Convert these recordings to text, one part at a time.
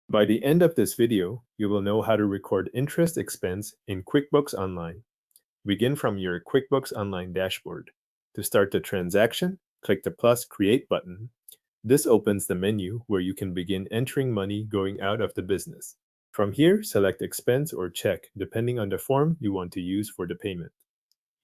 By the end of this video, you will know how to record interest expense in QuickBooks Online. Begin from your QuickBooks Online dashboard. To start the transaction, click the plus Create button. This opens the menu where you can begin entering money going out of the business. From here, select expense or check depending on the form you want to use for the payment.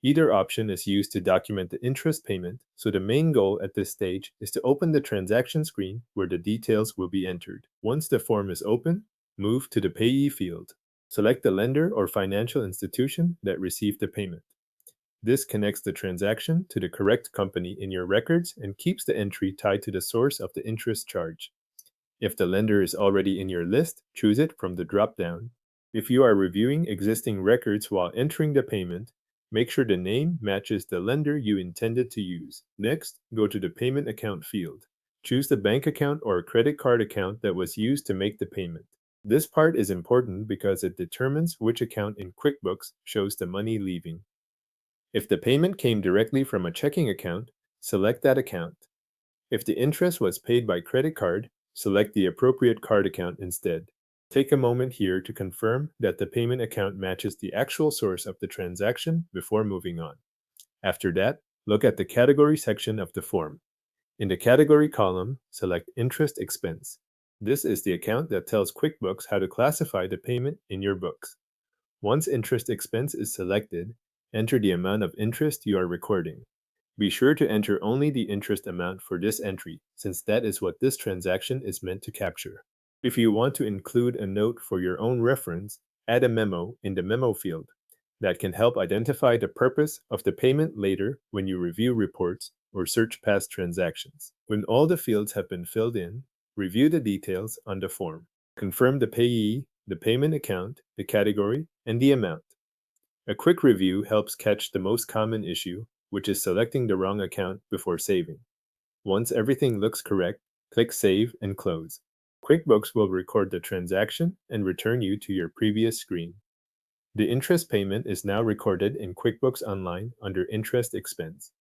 Either option is used to document the interest payment, so the main goal at this stage is to open the transaction screen where the details will be entered. Once the form is open, move to the Payee field. Select the lender or financial institution that received the payment. This connects the transaction to the correct company in your records and keeps the entry tied to the source of the interest charge. If the lender is already in your list, choose it from the drop-down. If you are reviewing existing records while entering the payment, make sure the name matches the lender you intended to use. Next, go to the Payment Account field. Choose the bank account or credit card account that was used to make the payment. This part is important because it determines which account in QuickBooks shows the money leaving. If the payment came directly from a checking account, select that account. If the interest was paid by credit card, select the appropriate card account instead. Take a moment here to confirm that the payment account matches the actual source of the transaction before moving on. After that, look at the category section of the form. In the category column, select Interest Expense. This is the account that tells QuickBooks how to classify the payment in your books. Once interest expense is selected, enter the amount of interest you are recording. Be sure to enter only the interest amount for this entry, since that is what this transaction is meant to capture. If you want to include a note for your own reference, add a memo in the memo field. That can help identify the purpose of the payment later when you review reports or search past transactions. When all the fields have been filled in, review the details on the form. Confirm the payee, the payment account, the category, and the amount. A quick review helps catch the most common issue, which is selecting the wrong account before saving. Once everything looks correct, click Save and Close. QuickBooks will record the transaction and return you to your previous screen. The interest payment is now recorded in QuickBooks Online under Interest Expense.